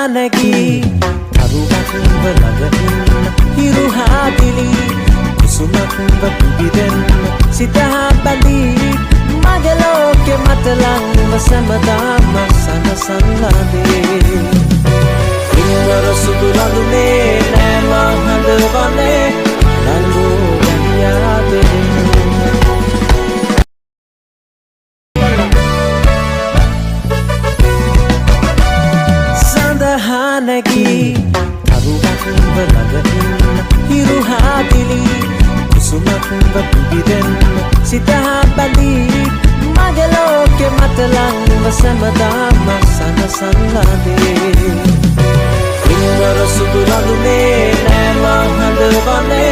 නැගී තරුවක් ළඟ ඉන්න හිරු හාදිලි කුසුමක් පිබිදෙන්න සිත බැඳී මගේ ලෝකෙ මට ලංව සැමදාම සනසන්නදේ ඉන්නර සුදු ලඳුනේ නෑ මං හඳවන්නේ රංගු ගැහියාදේ නැගී තරුවක් ළඟ ඉන්න හිරු හාදිලි කුසුමක් පිබිදෙන්න සිත බැඳී මගේ ලෝකෙ මට ලංව සැමදාම සනසන්නදේ ඉන්නර සුදු ලඳුනේ නෑ මං හඳවන්නේ